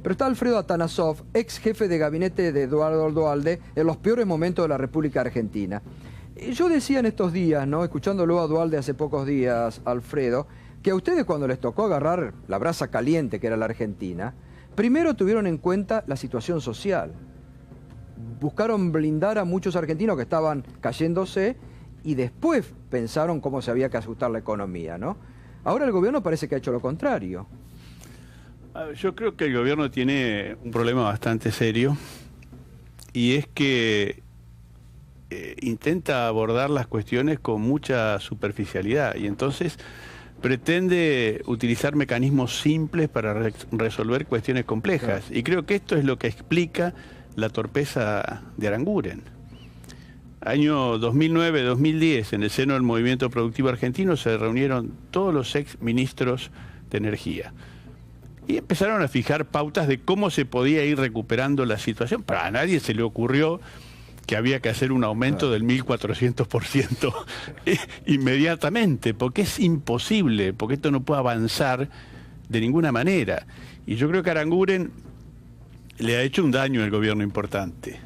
Pero está Alfredo Atanasov, ex jefe de gabinete de Eduardo Duhalde en los peores momentos de la República Argentina. Yo decía en estos días, ¿no?, escuchándolo a Duhalde hace pocos días, Alfredo, que a ustedes cuando les tocó agarrar la brasa caliente que era la Argentina, primero tuvieron en cuenta la situación social. Buscaron blindar a muchos argentinos que estaban cayéndose y después pensaron cómo se había que ajustar la economía, ¿no? Ahora el gobierno parece que ha hecho lo contrario. Yo creo que el gobierno tiene un problema bastante serio y es que intenta abordar las cuestiones con mucha superficialidad y entonces pretende utilizar mecanismos simples para resolver cuestiones complejas. Y creo que esto es lo que explica la torpeza de Aranguren. Año 2009-2010, en el seno del movimiento productivo argentino, se reunieron todos los ex ministros de energía. Y empezaron a fijar pautas de cómo se podía ir recuperando la situación. Para nadie se le ocurrió que había que hacer un aumento del 1400% inmediatamente, porque es imposible, porque esto no puede avanzar de ninguna manera. Y yo creo que Aranguren le ha hecho un daño al gobierno importante.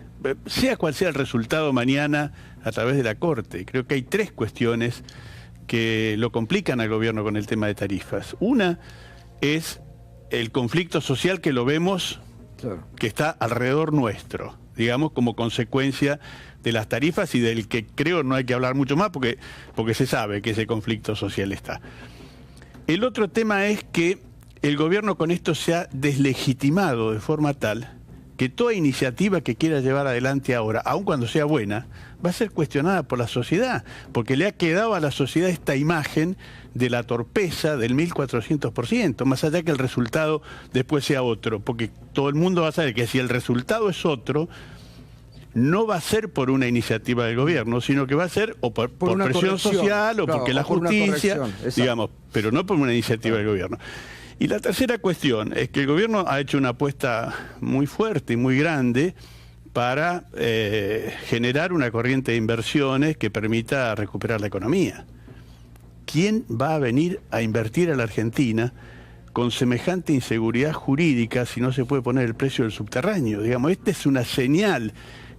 Sea cual sea el resultado mañana a través de la Corte, creo que hay tres cuestiones que lo complican al gobierno con el tema de tarifas. Una es el conflicto social que lo vemos, que está alrededor nuestro, digamos, como consecuencia de las tarifas y del que creo no hay que hablar mucho más porque se sabe que ese conflicto social está. El otro tema es que el gobierno con esto se ha deslegitimado de forma tal que toda iniciativa que quiera llevar adelante ahora, aun cuando sea buena, va a ser cuestionada por la sociedad, porque le ha quedado a la sociedad esta imagen de la torpeza del 1400%, más allá que el resultado después sea otro, porque todo el mundo va a saber que si el resultado es otro, no va a ser por una iniciativa del gobierno, sino que va a ser o por presión social o porque la justicia, digamos, pero no por una iniciativa del gobierno. Y la tercera cuestión es que el gobierno ha hecho una apuesta muy fuerte y muy grande para generar una corriente de inversiones que permita recuperar la economía. ¿Quién va a venir a invertir a la Argentina con semejante inseguridad jurídica si no se puede poner el precio del subterráneo? Digamos, esta es una señal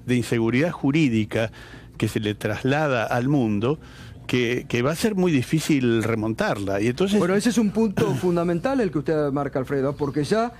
de inseguridad jurídica que se le traslada al mundo, que va a ser muy difícil remontarla. Y entonces... Bueno, ese es un punto fundamental el que usted marca, Alfredo, porque ya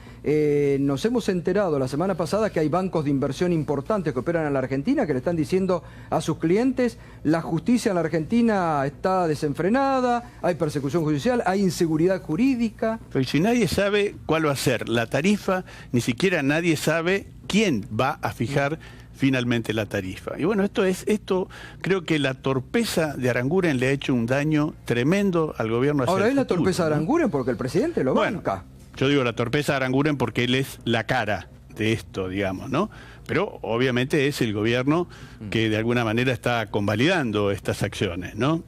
nos hemos enterado la semana pasada que hay bancos de inversión importantes que operan en la Argentina que le están diciendo a sus clientes: la justicia en la Argentina está desenfrenada, hay persecución judicial, hay inseguridad jurídica. Pero si nadie sabe cuál va a ser la tarifa, ni siquiera nadie sabe quién va a fijar finalmente la tarifa. Y bueno, esto creo que la torpeza de Aranguren le ha hecho un daño tremendo al gobierno. Ahora es la torpeza de Aranguren porque el presidente lo banca. Yo digo la torpeza de Aranguren porque él es la cara de esto, digamos, ¿no? Pero obviamente es el gobierno que de alguna manera está convalidando estas acciones, ¿no?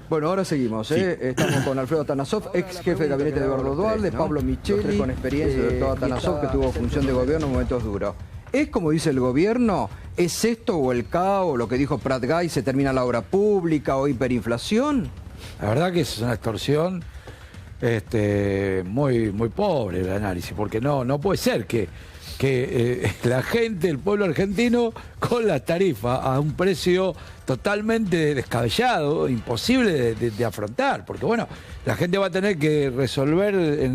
Bueno, ahora seguimos, Sí. Estamos con Alfredo Atanasov, ex jefe de gabinete de Eduardo Duhalde, Pablo Micheli, con experiencia, doctor Atanasov, que tuvo función de gobierno en momentos duros. ¿Es como dice el gobierno? ¿Es esto o el caos, lo que dijo Prat Gay, se termina la obra pública o hiperinflación? La verdad que es una extorsión muy pobre el análisis, porque no puede ser que la gente, el pueblo argentino, con la tarifa a un precio totalmente descabellado, imposible de afrontar, porque bueno, la gente va a tener que resolver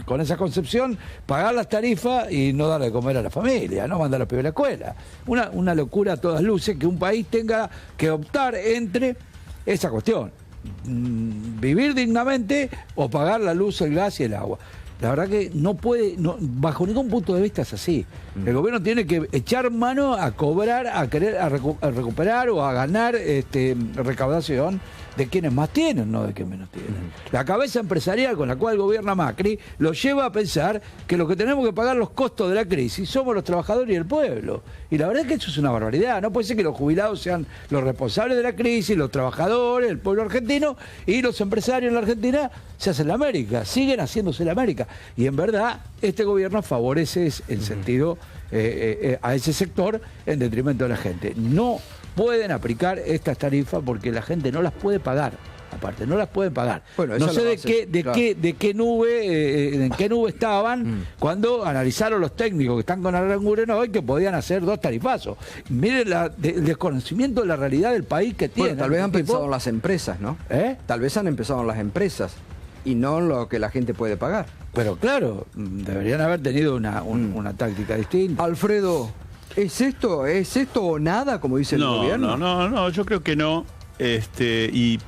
con esa concepción, pagar las tarifas y no darle de comer a la familia, no mandar a los pibes a la escuela. Una locura a todas luces que un país tenga que optar entre esa cuestión: vivir dignamente o pagar la luz, el gas y el agua. La verdad que no puede, bajo ningún punto de vista es así. El gobierno tiene que echar mano a cobrar, a recuperar o a ganar recaudación de quienes más tienen, no de quienes menos tienen. La cabeza empresarial con la cual gobierna Macri lo lleva a pensar que lo que tenemos que pagar los costos de la crisis somos los trabajadores y el pueblo. Y la verdad es que eso es una barbaridad. No puede ser que los jubilados sean los responsables de la crisis, los trabajadores, el pueblo argentino, y los empresarios en la Argentina se hacen la América, siguen haciéndose la América. Y en verdad este gobierno favorece el sentido a ese sector en detrimento de la gente. No pueden aplicar estas tarifas porque la gente no las puede pagar. aparte, no las pueden pagar. Bueno, no esa sé es la de base, qué, claro. en qué nube estaban cuando analizaron los técnicos que están con Aranguren hoy que podían hacer 2 tarifazos. Miren el desconocimiento de la realidad del país que tienen. Bueno, tal vez han este tipo. pensado en las empresas, ¿no? ¿Eh? Tal vez han empezado en las empresas y no en lo que la gente puede pagar. Pero claro, deberían haber tenido una táctica distinta. Alfredo, ¿es esto o nada, como dice el gobierno? No, yo creo que no. Y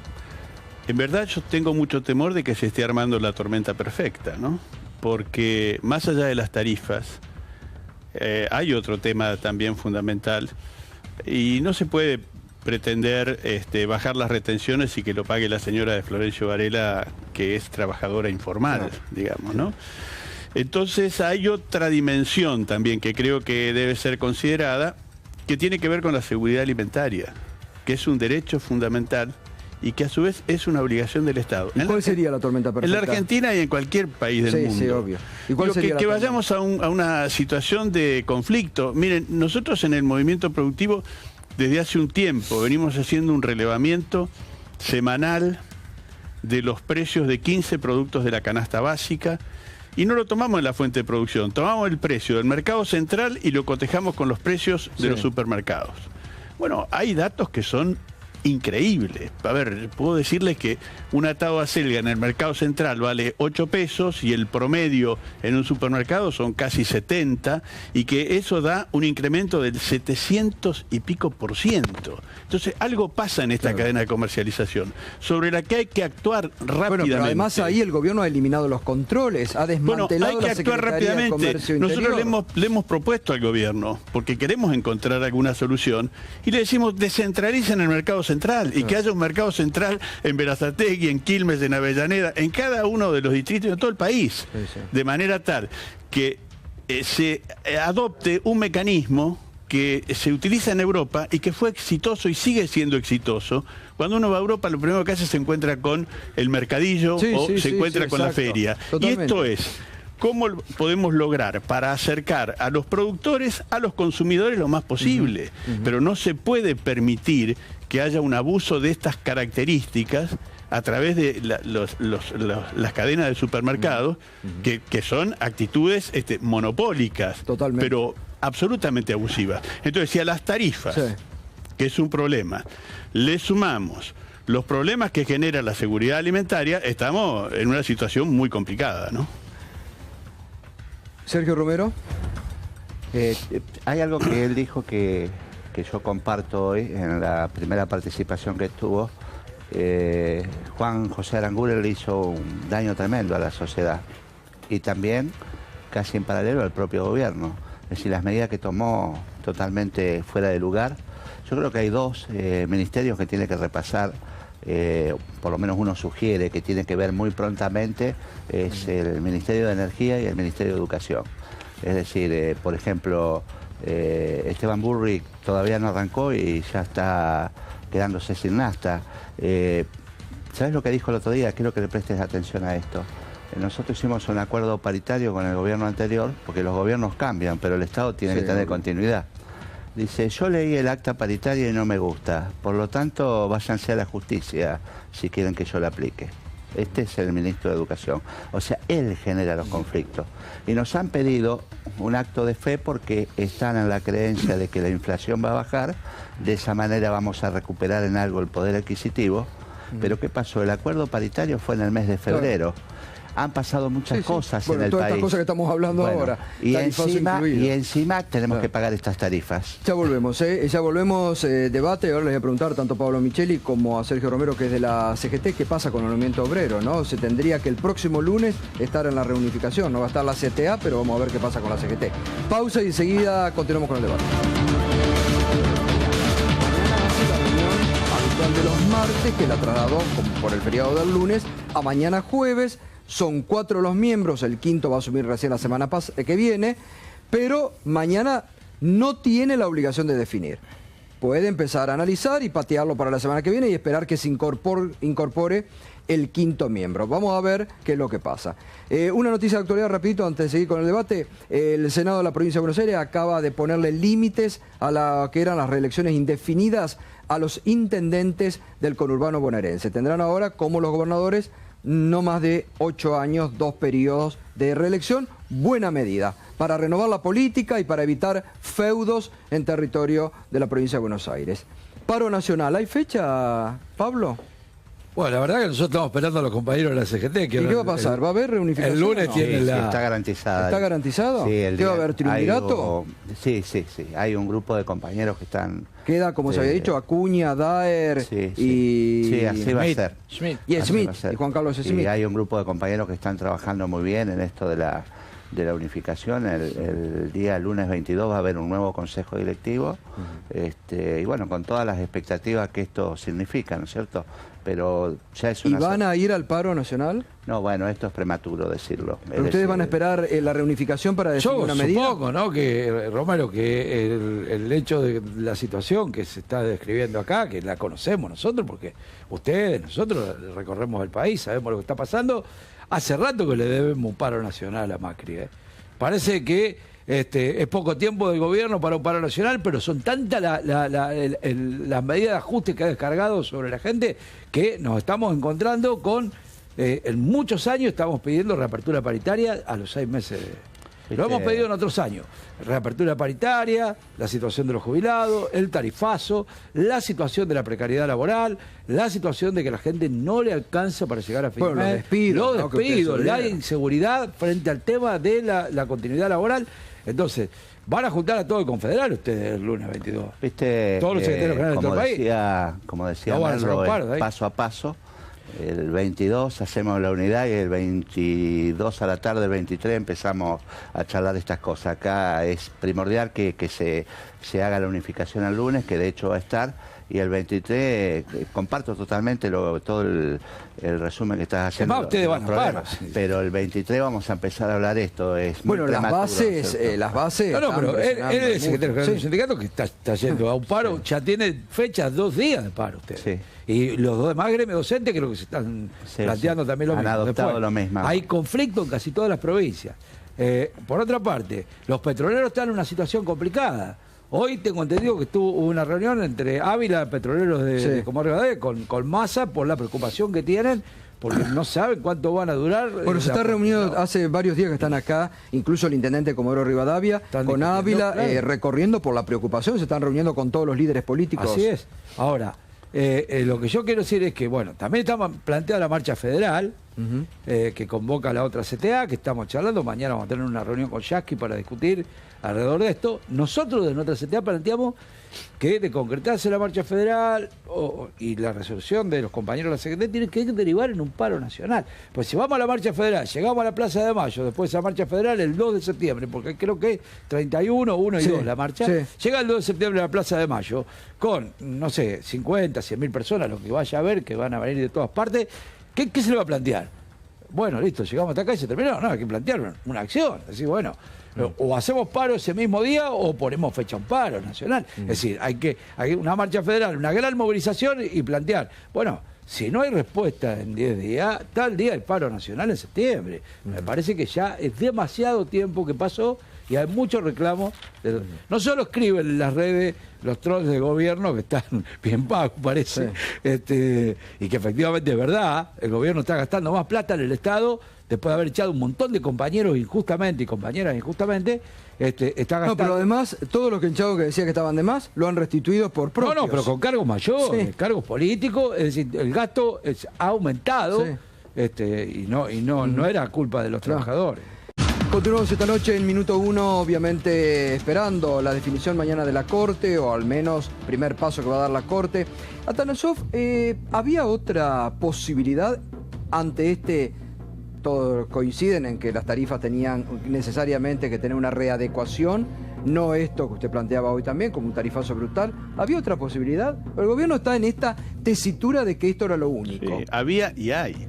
en verdad yo tengo mucho temor de que se esté armando la tormenta perfecta, ¿no? Porque más allá de las tarifas, hay otro tema también fundamental y no se puede pretender bajar las retenciones y que lo pague la señora de Florencio Varela, que es trabajadora informal, digamos, ¿no? Entonces hay otra dimensión también que creo que debe ser considerada, que tiene que ver con la seguridad alimentaria, que es un derecho fundamental y que a su vez es una obligación del Estado. ¿Y cuál sería la tormenta perfecta? En la Argentina y en cualquier país del mundo. Sí, obvio. ¿Y cuál sería la que tormenta? vayamos a una situación de conflicto. Miren, nosotros en el movimiento productivo, desde hace un tiempo, venimos haciendo un relevamiento semanal de los precios de 15 productos de la canasta básica, y no lo tomamos en la fuente de producción, tomamos el precio del mercado central y lo cotejamos con los precios de los supermercados. Bueno, hay datos que son increíbles. A ver, puedo decirles que un atado de acelga en el mercado central vale 8 pesos y el promedio en un supermercado son casi 70, y que eso da un incremento del 700 y pico %. Entonces, algo pasa en esta cadena de comercialización, sobre la que hay que actuar rápidamente. Bueno, pero además ahí el gobierno ha eliminado los controles, ha desmantelado hay que la actuar Secretaría de rápidamente. Comercio Nosotros Interior. le hemos propuesto al gobierno, porque queremos encontrar alguna solución, y le decimos, descentralicen el mercado central, y que haya un mercado central en Berazategui, en Quilmes, en Avellaneda, en cada uno de los distritos de todo el país, de manera tal que se adopte un mecanismo que se utiliza en Europa y que fue exitoso y sigue siendo exitoso. Cuando uno va a Europa, lo primero que hace se encuentra con el mercadillo o se encuentra con la feria. Totalmente. Y esto es, ¿cómo podemos lograr para acercar a los productores a los consumidores lo más posible? Pero no se puede permitir que haya un abuso de estas características a través de las cadenas de supermercados, que son actitudes monopólicas, pero absolutamente abusivas. Entonces, si a las tarifas, que es un problema, le sumamos los problemas que genera la seguridad alimentaria, estamos en una situación muy complicada, ¿no? Sergio Romero. Hay algo que él dijo que yo comparto hoy en la primera participación que tuvo. Juan José Aranguren le hizo un daño tremendo a la sociedad y también casi en paralelo al propio gobierno. Es decir, las medidas que tomó totalmente fuera de lugar. Yo creo que hay 2 ministerios que tiene que repasar, por lo menos uno sugiere que tiene que ver muy prontamente, es el Ministerio de Energía y el Ministerio de Educación. Es decir, por ejemplo, Esteban Bullrich todavía no arrancó y ya está quedándose sin nafta. ¿Sabes lo que dijo el otro día? Quiero que le prestes atención a esto. Nosotros hicimos un acuerdo paritario con el gobierno anterior, porque los gobiernos cambian, pero el Estado tiene que tener continuidad. Dice, yo leí el acta paritaria y no me gusta, por lo tanto váyanse a la justicia si quieren que yo la aplique. Este es el ministro de Educación. O sea, él genera los conflictos. Y nos han pedido un acto de fe porque están en la creencia de que la inflación va a bajar, de esa manera vamos a recuperar en algo el poder adquisitivo. Pero ¿qué pasó? El acuerdo paritario fue en el mes de febrero. Han pasado muchas cosas en el todas país. estas cosas que estamos hablando ahora. Y encima tenemos que pagar estas tarifas. Ya volvemos, debate. Ahora les voy a preguntar tanto a Pablo Micheli como a Sergio Romero, que es de la CGT, qué pasa con el movimiento obrero, ¿no? Se tendría que el próximo lunes estar en la reunificación. No va a estar la CTA, pero vamos a ver qué pasa con la CGT. Pausa y enseguida continuamos con el debate. Habitual de los martes, que la trasladó como por el feriado del lunes a mañana jueves. Son 4 los miembros, el quinto va a asumir recién la semana que viene, pero mañana no tiene la obligación de definir. Puede empezar a analizar y patearlo para la semana que viene y esperar que se incorpore el quinto miembro. Vamos a ver qué es lo que pasa. Una noticia de actualidad rapidito antes de seguir con el debate. El Senado de la Provincia de Buenos Aires acaba de ponerle límites a la que eran las reelecciones indefinidas a los intendentes del conurbano bonaerense. Tendrán ahora, como los gobernadores, no más de 8 años, 2 periodos de reelección. Buena medida para renovar la política y para evitar feudos en territorio de la provincia de Buenos Aires. Paro nacional, ¿hay fecha, Pablo? Bueno, la verdad que nosotros estamos esperando a los compañeros de la CGT. ¿Y qué va a pasar? ¿Va a haber reunificación? El lunes o no? tiene Sí, la... está garantizada. ¿Está garantizado? Sí, ¿Qué va a haber, triunvirato? Sí. Hay un grupo de compañeros que están... Queda, como se había dicho, Acuña, Daer Sí, sí. y... Sí, así va a ser. Schmidt. Y Así Smith, va a ser. y Juan Carlos Y Smith. hay un grupo de compañeros que están trabajando muy bien en esto de la unificación. El día lunes 22 va a haber un nuevo consejo directivo. Y bueno, con todas las expectativas que esto significa, ¿no es cierto? Pero ya es ¿Y una... van a ir al paro nacional? No, bueno, esto es prematuro decirlo. ¿Pero ustedes van a esperar la reunificación para definir Yo una medida? supongo, ¿no?, que, Romero, que el hecho de la situación que se está describiendo acá, que la conocemos nosotros, porque ustedes, nosotros recorremos el país, sabemos lo que está pasando, hace rato que le debemos un paro nacional a Macri. Parece que es poco tiempo del gobierno para un paro nacional, pero son tantas las medidas de ajuste que ha descargado sobre la gente que nos estamos encontrando con... en muchos años estamos pidiendo reapertura paritaria a los 6 meses. Lo hemos pedido en otros años. Reapertura paritaria, la situación de los jubilados, el tarifazo, la situación de la precariedad laboral, la situación de que la gente no le alcanza para llegar a fin de Bueno, mes. los despidos, ¿no?, que ustedes la olvidan. inseguridad frente al tema de la continuidad laboral. Entonces, van a juntar a todo el confederal ustedes el lunes 22. Viste, Todos los secretarios generales de todo el país. como decía No van a hacer Merlo, un paro de ahí. paso a paso. El 22 hacemos la unidad y el 22 a la tarde, el 23 empezamos a charlar de estas cosas. Acá es primordial que se haga la unificación el lunes, que de hecho va a estar. Y el 23 comparto totalmente todo el resumen que estás haciendo. Es más, ustedes van a problemas. paro, sí. Pero el 23 vamos a empezar a hablar esto. Es muy Bueno, las prematuro, bases, ¿cierto? las bases... No, están pero él presionando es el secretario general mucho. del sindicato que está yendo a un paro, ya tiene fechas 2 días de paro usted. Sí. Y los demás gremios docentes creo que se están Sí, planteando sí. también lo Han mismo. adoptado lo mismo. Hay conflicto en casi todas las provincias. Por otra parte, los petroleros están en una situación complicada. Hoy tengo entendido que hubo una reunión entre Ávila, petroleros de Comodoro Rivadavia, con Massa por la preocupación que tienen, porque no saben cuánto van a durar. Bueno, se está reunido hace varios días que están acá, incluso el intendente de Comodoro Rivadavia, Están con discutiendo, Ávila, claro. recorriendo por la preocupación, se están reuniendo con todos los líderes políticos. Así es. Ahora, lo que yo quiero decir es que, bueno, también estamos planteada la marcha federal, que convoca la otra CTA, que estamos charlando. Mañana vamos a tener una reunión con Yasky para discutir alrededor de esto. Nosotros de nuestra CTA planteamos que de concretarse la marcha federal y la resolución de los compañeros de la Secretaría tiene que derivar en un paro nacional. Pues si vamos a la marcha federal, llegamos a la Plaza de Mayo, después de esa marcha federal el 2 de septiembre, porque creo que es 31, 1 y Sí, 2 la marcha, sí. llega el 2 de septiembre a la Plaza de Mayo con, no sé, 50, 100 mil personas, lo que vaya a ver, que van a venir de todas partes. ¿Qué se le va a plantear? Bueno, listo, llegamos hasta acá y se terminó. No, hay que plantear una acción. Es decir, bueno, o hacemos paro ese mismo día o ponemos fecha a un paro nacional. Es decir, hay una marcha federal, una gran movilización y plantear, bueno, si no hay respuesta en 10 días, tal día el paro nacional en septiembre. Me parece que ya es demasiado tiempo que pasó y hay muchos reclamos. No solo escriben en las redes los trolls del gobierno, que están bien pagos, parece, y que efectivamente es verdad, el gobierno está gastando más plata en el Estado, después de haber echado un montón de compañeros injustamente y compañeras injustamente, está gastando... No, pero además, todos los quenchados que decía que estaban de más, lo han restituido por propios. No, pero con cargos mayores, Sí. cargos políticos, es decir, el gasto ha aumentado, Sí. y no era culpa de los trabajadores. Continuamos esta noche en Minuto 1, obviamente esperando la definición mañana de la Corte, o al menos primer paso que va a dar la Corte. Atanasov, ¿había otra posibilidad ante todos coinciden en que las tarifas tenían necesariamente que tener una readecuación, no esto que usted planteaba hoy también, como un tarifazo brutal? ¿Había otra posibilidad? El gobierno está en esta tesitura de que esto era lo único. Sí, había y hay.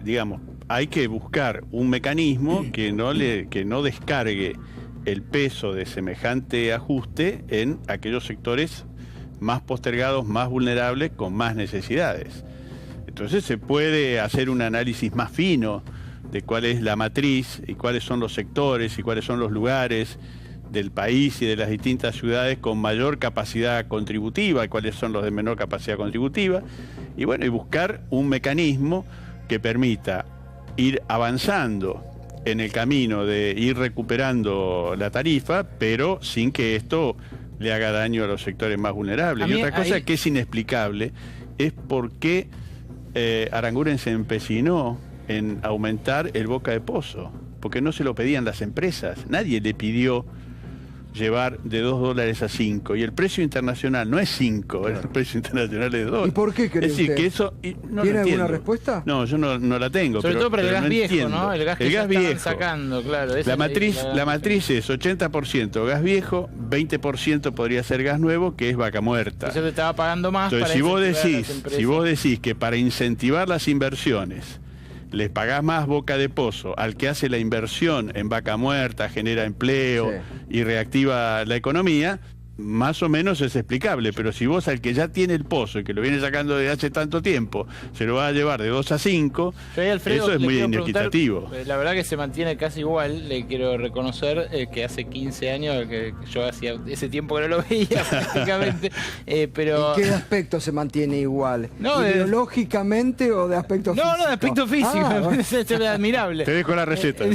Digamos, hay que buscar un mecanismo que no descargue el peso de semejante ajuste en aquellos sectores más postergados, más vulnerables, con más necesidades. Entonces se puede hacer un análisis más fino de cuál es la matriz y cuáles son los sectores y cuáles son los lugares del país y de las distintas ciudades con mayor capacidad contributiva, y cuáles son los de menor capacidad contributiva, y bueno, y buscar un mecanismo que permita ir avanzando en el camino de ir recuperando la tarifa, pero sin que esto le haga daño a los sectores más vulnerables. Y otra cosa que es inexplicable es por qué Aranguren se empecinó en aumentar el boca de pozo, porque no se lo pedían las empresas, nadie le pidió llevar de $2 a 5, y el precio internacional no es 5, el precio internacional es 2. ¿Y por qué cree usted? Que eso, no ¿Tiene alguna respuesta? No, yo no la tengo. Sobre todo para el gas viejo, entiendo. ¿no? El gas que ya estaban sacando, claro. La matriz es 80% gas viejo, 20% podría ser gas nuevo, que es vaca muerta. Eso te estaba pagando más. Entonces, para si vos decís que para incentivar las inversiones les pagás más boca de pozo al que hace la inversión en vaca muerta, genera empleo y reactiva la economía, más o menos es explicable, pero si vos al que ya tiene el pozo y que lo viene sacando desde hace tanto tiempo, se lo va a llevar de 2 a 5, Alfredo, eso es muy inequitativo. La verdad que se mantiene casi igual, le quiero reconocer que hace 15 años, que yo hacía ese tiempo que no lo veía prácticamente, pero... ¿En qué aspecto se mantiene igual? No, ¿Ideológicamente o de aspecto físico? No, de aspecto físico, me parece admirable. Te dejo la receta.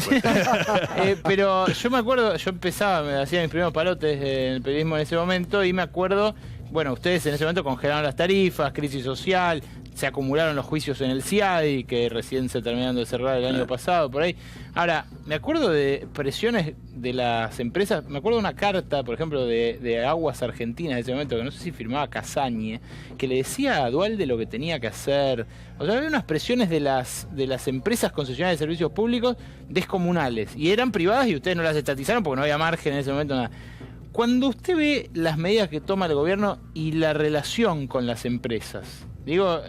Pero yo me acuerdo, yo empezaba, me hacía mis primeros palotes en el periodismo en ese momento, y me acuerdo, bueno, ustedes en ese momento congelaron las tarifas, crisis social, se acumularon los juicios en el CIADI, que recién se terminaron de cerrar el año pasado, por ahí. Ahora, me acuerdo de presiones de las empresas, me acuerdo de una carta, por ejemplo, de Aguas Argentinas en ese momento, que no sé si firmaba Casañe, que le decía a Duhalde lo que tenía que hacer. O sea, había unas presiones de las empresas concesionarias de servicios públicos descomunales, y eran privadas y ustedes no las estatizaron porque no había margen en ese momento, nada. Cuando usted ve las medidas que toma el gobierno y la relación con las empresas, digo,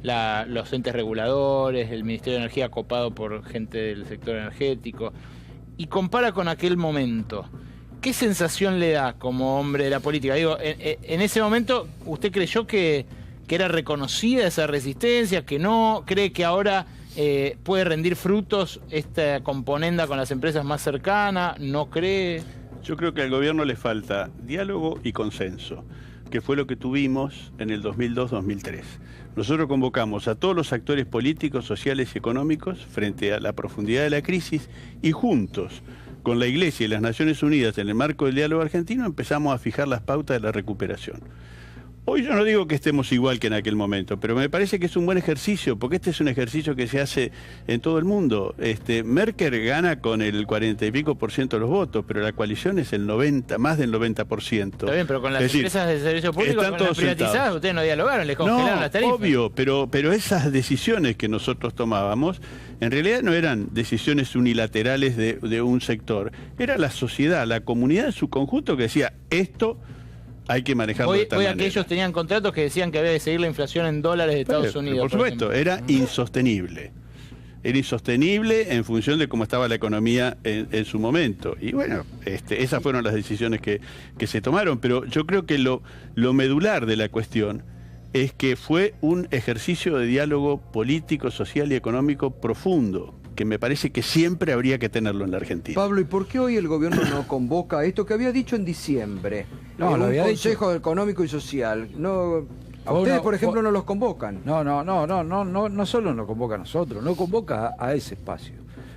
los entes reguladores, el Ministerio de Energía copado por gente del sector energético, y compara con aquel momento, ¿qué sensación le da como hombre de la política? Digo, en ese momento, ¿usted creyó que era reconocida esa resistencia, que no? ¿Cree que ahora puede rendir frutos esta componenda con las empresas más cercanas? ¿No cree? Yo creo que al gobierno le falta diálogo y consenso, que fue lo que tuvimos en el 2002-2003. Nosotros convocamos a todos los actores políticos, sociales y económicos frente a la profundidad de la crisis, y juntos, con la Iglesia y las Naciones Unidas en el marco del diálogo argentino, empezamos a fijar las pautas de la recuperación. Hoy yo no digo que estemos igual que en aquel momento, pero me parece que es un buen ejercicio, porque este es un ejercicio que se hace en todo el mundo. Merkel gana con el 40 y pico % de los votos, pero la coalición es el 90, más del 90%. Está bien, pero con las empresas de servicio público, con las privatizadas, ustedes no dialogaron, les congelaron las tarifas. Obvio, pero esas decisiones que nosotros tomábamos, en realidad no eran decisiones unilaterales de un sector, era la sociedad, la comunidad en su conjunto que decía, esto hay que manejarlo de esta manera. Hoy aquellos tenían contratos que decían que había que seguir la inflación en dólares de Estados Unidos. Por supuesto, era insostenible. Era insostenible en función de cómo estaba la economía en su momento. Y bueno, esas fueron las decisiones que se tomaron. Pero yo creo que lo medular de la cuestión es que fue un ejercicio de diálogo político, social y económico profundo, que me parece que siempre habría que tenerlo en la Argentina. Pablo, ¿y por qué hoy el gobierno no convoca esto que había dicho en diciembre? No, lo había Consejo Económico y Social. No, a ustedes, por ejemplo, no los convocan. No solo nos convoca a nosotros, no convoca a ese espacio.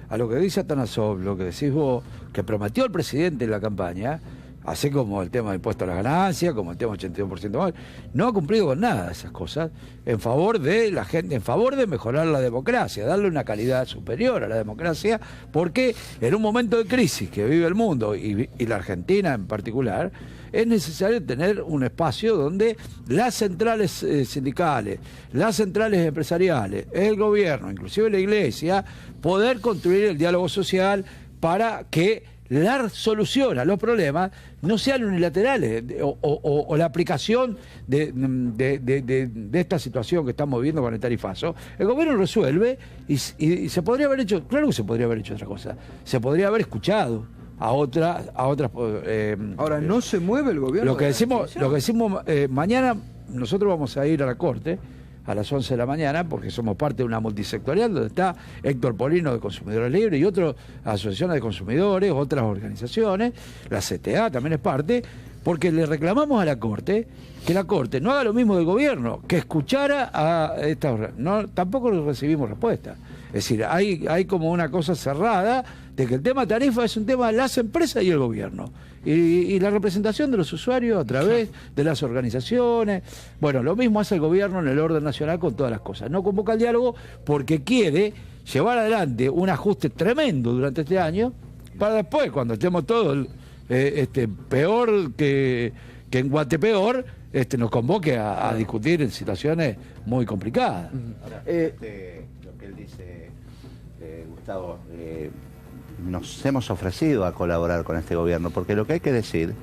A lo que dice Atanasov, lo que decís vos, que prometió el presidente en la campaña, así como el tema de impuesto a las ganancias, como el tema 82% más, no ha cumplido con nada de esas cosas en favor de la gente, en favor de mejorar la democracia, darle una calidad superior a la democracia, porque en un momento de crisis que vive el mundo y la Argentina en particular, es necesario tener un espacio donde las centrales sindicales, las centrales empresariales, el gobierno, inclusive la Iglesia, poder construir el diálogo social para que la solución a los problemas no sean unilaterales o la aplicación de esta situación que estamos viviendo con el tarifazo. El gobierno resuelve y se podría haber hecho, claro que se podría haber hecho otra cosa, se podría haber escuchado a otras. Ahora, no se mueve el gobierno. Lo que decimos mañana nosotros vamos a ir a la Corte a las 11 de la mañana, porque somos parte de una multisectorial donde está Héctor Polino de Consumidores Libres y otras asociaciones de consumidores, otras organizaciones, la CTA también es parte, porque le reclamamos a la Corte que la Corte no haga lo mismo del gobierno, que escuchara a estas... Tampoco recibimos respuesta. Es decir, hay como una cosa cerrada de que el tema tarifa es un tema de las empresas y el gobierno. Y la representación de los usuarios a través de las organizaciones. Bueno, lo mismo hace el gobierno en el orden nacional con todas las cosas. No convoca el diálogo porque quiere llevar adelante un ajuste tremendo durante este año para después, cuando estemos todos peor que en Guatepeor, nos convoque a discutir en situaciones muy complicadas. Ahora, lo que él dice, Gustavo, nos hemos ofrecido a colaborar con este gobierno, porque lo que hay que decir,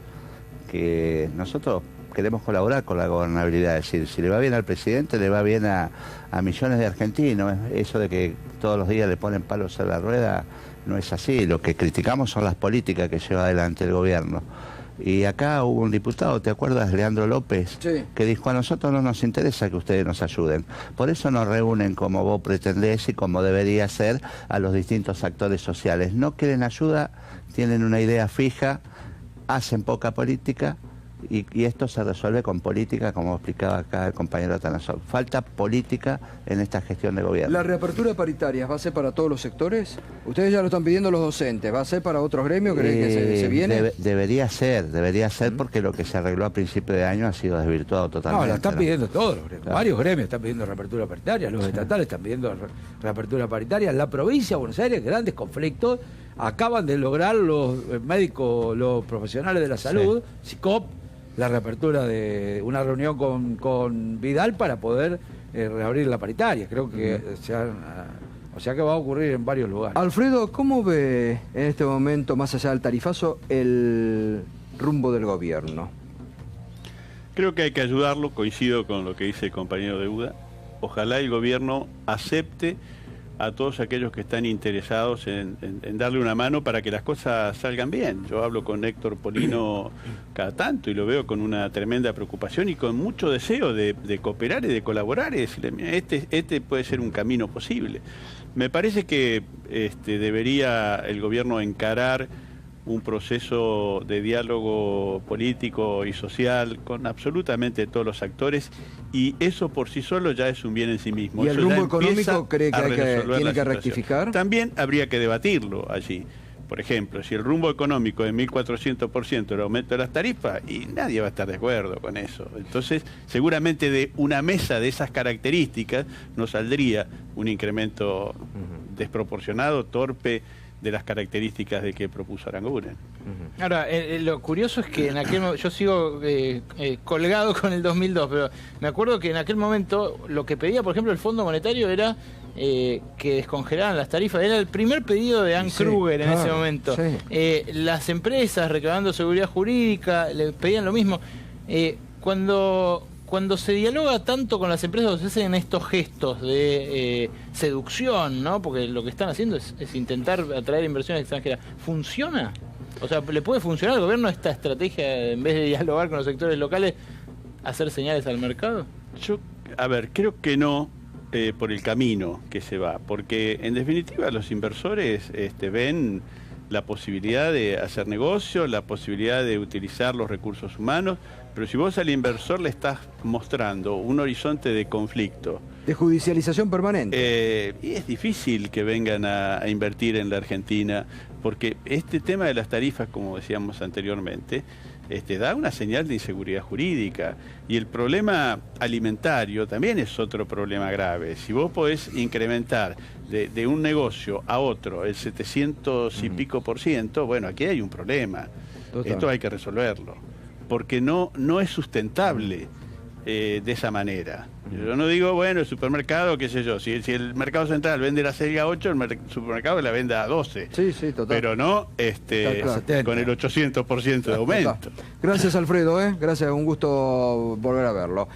que nosotros queremos colaborar con la gobernabilidad, es decir, si le va bien al presidente, le va bien a millones de argentinos. Eso de que todos los días le ponen palos a la rueda no es así. Lo que criticamos son las políticas que lleva adelante el gobierno. Y acá hubo un diputado, ¿te acuerdas, Leandro López? Sí. Que dijo: a nosotros no nos interesa que ustedes nos ayuden. Por eso nos reúnen como vos pretendés y como debería ser a los distintos actores sociales. No quieren ayuda, tienen una idea fija, hacen poca política y esto se resuelve con política, como explicaba acá el compañero Atanasov. Falta política en esta gestión de gobierno. ¿La reapertura de paritarias va a ser para todos los sectores? Ustedes ya lo están pidiendo los docentes. ¿Va a ser para otros gremios? ¿Creen que se viene? Debería ser, porque lo que se arregló a principio de año ha sido desvirtuado totalmente. No, lo están pidiendo todos los gremios. Claro. Varios gremios están pidiendo reapertura paritaria, los estatales están pidiendo reapertura paritaria. En la provincia de Buenos Aires, grandes conflictos. Acaban de lograr los médicos, los profesionales de la salud, SICOP, la reapertura de una reunión con Vidal para poder reabrir la paritaria. Creo que o sea que va a ocurrir en varios lugares. Alfredo, ¿cómo ve en este momento, más allá del tarifazo, el rumbo del gobierno? Creo que hay que ayudarlo, coincido con lo que dice el compañero de UDA. Ojalá el gobierno acepte a todos aquellos que están interesados en darle una mano para que las cosas salgan bien. Yo hablo con Héctor Polino cada tanto y lo veo con una tremenda preocupación y con mucho deseo de cooperar y de colaborar y decirle: este puede ser un camino posible. Me parece que debería el gobierno encarar un proceso de diálogo político y social con absolutamente todos los actores, y eso por sí solo ya es un bien en sí mismo. ¿Y el Eso rumbo económico cree que tiene que rectificar? También habría que debatirlo allí. Por ejemplo, si el rumbo económico es 1.400% el aumento de las tarifas, y nadie va a estar de acuerdo con eso. Entonces, seguramente de una mesa de esas características no saldría un incremento desproporcionado, torpe, de las características de que propuso Aranguren. Ahora, lo curioso es que en aquel momento, yo sigo colgado con el 2002, pero me acuerdo que en aquel momento lo que pedía, por ejemplo, el Fondo Monetario era que descongelaran las tarifas. Era el primer pedido de Ann Kruger en ese momento. Sí. Las empresas reclamando seguridad jurídica le pedían lo mismo. Cuando se dialoga tanto con las empresas, se hacen estos gestos de seducción, ¿no? Porque lo que están haciendo es intentar atraer inversiones extranjeras. ¿Funciona? O sea, ¿le puede funcionar al gobierno esta estrategia, en vez de dialogar con los sectores locales, hacer señales al mercado? Yo, creo que no, por el camino que se va, porque en definitiva los inversores ven la posibilidad de hacer negocio, la posibilidad de utilizar los recursos humanos, pero si vos al inversor le estás mostrando un horizonte de conflicto, de judicialización permanente, y es difícil que vengan a invertir en la Argentina, porque este tema de las tarifas, como decíamos anteriormente, da una señal de inseguridad jurídica, y el problema alimentario también es otro problema grave. Si vos podés incrementar de un negocio a otro el 700 y pico %, bueno, aquí hay un problema. Total. Esto hay que resolverlo, porque no es sustentable de esa manera. Yo no digo, bueno, el supermercado, qué sé yo, si el mercado central vende la serie a 8, el supermercado la vende a 12. Sí, total. Pero no con el 800% de aumento. Total. Gracias, Alfredo, gracias, un gusto volver a verlo.